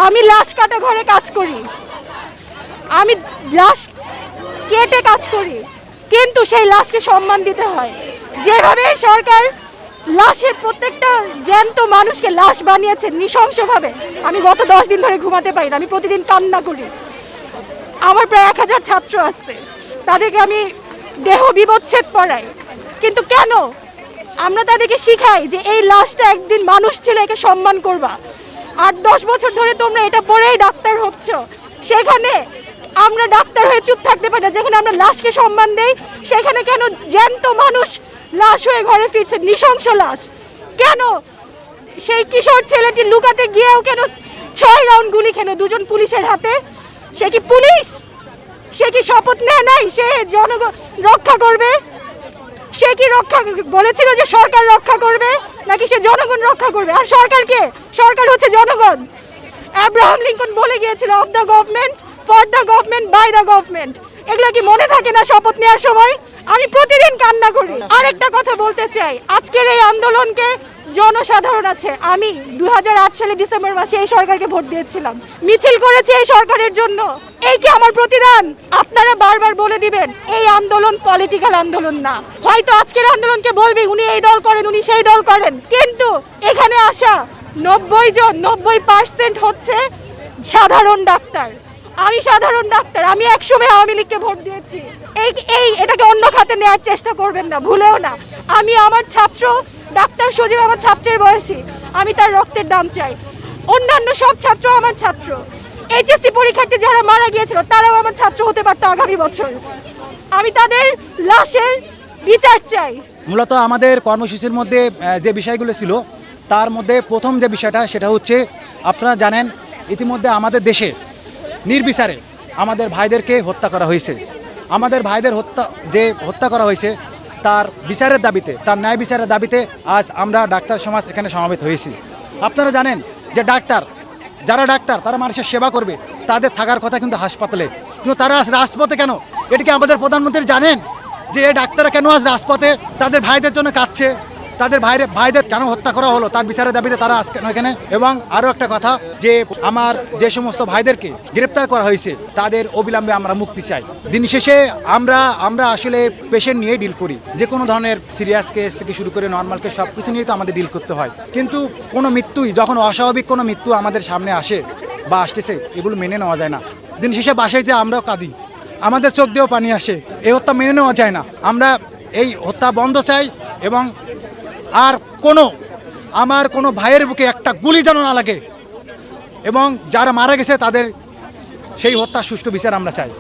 আমি লাশ কাটা ঘরে কাজ করি, আমি লাশ কেটে কাজ করি, কিন্তু সেই লাশকে সম্মান দিতে হয়। যেভাবে সরকার লাশের প্রত্যেকটা জ্যান্ত মানুষকে লাশ বানিয়েছে নৃশংসভাবে, আমি গত 10 দিন ধরে ঘুমাতে পারি না, আমি প্রতিদিন কান্না করি। আমার প্রায় 1000 ছাত্র আছে, তাদেরকে আমি দেহ বিবচ্ছেদ পড়াই, কিন্তু কেন আমরা তাদেরকে শিখাই যে এই লাশটা একদিন মানুষ ছিল, একে সম্মান করবা। 8-10 বছর ধরে তোমরা এটা পড়েই ডাক্তার হচ্ছ, সেখানে আমরা ডাক্তার হয়ে চুপ থাকতে পারি না। যেখানে আমরা লাশকে সম্মান দেই, সেখানে কেন জ্যান্ত মানুষ লাশ হয়ে ঘরে ফিরছে, নৃশংস লাশ? কেন সেই কিশোর ছেলেটি লুকাতে গিয়েও কেন 6 রাউন্ড গুলি খেলো 2জন পুলিশের হাতে? সে কি পুলিশ? সে কি শপথ নেয় নাই সে জনগণ রক্ষা করবে? সে কি রক্ষা বলেছিল যে সরকার রক্ষা করবে, নাকি সে জনগণ রক্ষা করবে? আর সরকার কে? সরকার হচ্ছে জনগণ। আব্রাহাম লিঙ্কন বলে গিয়েছিল, of the government, for the government, by the government. এগুলো কি মনে থাকে না শপথ নেওয়ার সময়? আমি প্রতিদিন কান্না করি। আরেকটা কথা বলতে চাই, আজকের এই আন্দোলনকে জনসাধারণ আছে। আমি 2008 সালে ডিসেম্বর মাসে এই সরকারকে ভোট দিয়েছিলাম, মিছিল করেছি এই সরকারের জন্য। এই কি আমার প্রতিদান? আপনারা বারবার বলে দিবেন এই আন্দোলন পলিটিক্যাল আন্দোলন না। হয়তো আজকের আন্দোলনকে বলবে উনি এই দল করেন, উনি সেই দল করেন, কিন্তু এখানে আসা 90% হচ্ছে সাধারণ ডাক্তার। আমি সাধারণ ডাক্তার, আমি একসময় আওয়ামী লীগকে ভোট দিয়েছি। এটাকে অন্য খাতে নেওয়ার চেষ্টা করবেন না, ভুলেও না। আমি আমার ছাত্র ডাক্তার সজীব আমার ছাত্রের বয়সী, আমি তার রক্তের দাম চাই। অন্যান্য সব ছাত্র আমার ছাত্র। এইচএসসি পরীক্ষার্থী যারা মারা গিয়েছিল তারাও আমার ছাত্র হতে পারতো আগামী বছর। আমি তাদের লাশের বিচার চাই। মূলত আমাদের কর্মসূচির মধ্যে যে বিষয়গুলো ছিল, তার মধ্যে প্রথম যে বিষয়টা সেটা হচ্ছে, আপনারা জানেন ইতিমধ্যে আমাদের দেশে নির্বিচারে আমাদের ভাইদেরকে হত্যা করা হয়েছে। আমাদের ভাইদের হত্যা করা হয়েছে তার বিচারের দাবিতে, তার ন্যায় বিচারের দাবিতে আজ আমরা ডাক্তার সমাজ এখানে সমবেত হয়েছি। আপনারা জানেন যে যারা ডাক্তার তারা মানুষের সেবা করবে, তাদের থাকার কথা কিন্তু হাসপাতালে, কিন্তু তারা আজ রাজপথে কেন? এটা কি আমাদের প্রধানমন্ত্রী জানেন যে এই ডাক্তাররা কেন আজ রাজপথে তাদের ভাইদের জন্য কাঁদছে? তাদের ভাইদের কেন হত্যা করা হলো তার বিচারের দাবিতে তারা আজকে এখানে। এবং আরও একটা কথা, যে আমার যে সমস্ত ভাইদেরকে গ্রেপ্তার করা হয়েছে তাদের অবিলম্বে আমরা মুক্তি চাই। দিন শেষে আমরা আসলে পেশেন্ট নিয়ে ডিল করি, যে কোনো ধরনের সিরিয়াস কেস থেকে শুরু করে নর্মাল কেস সব কিছু নিয়ে তো আমাদের ডিল করতে হয়। কিন্তু কোনো মৃত্যুই, যখন অস্বাভাবিক কোনো মৃত্যু আমাদের সামনে আসে বা আসতেছে, এগুলো মেনে নেওয়া যায় না। দিন শেষে বাসায় যে আমরাও কাঁদি, আমাদের চোখ দিয়েও পানি আসে। এই হত্যা মেনে নেওয়া যায় না। আমরা এই হত্যা বন্ধ চাই, এবং আর আমার কোনো ভাইয়ের বুকে একটা গুলি যেন না লাগে, এবং যারা মারা গেছে তাদের সেই হত্যার সুষ্ঠু বিচার আমরা চাই।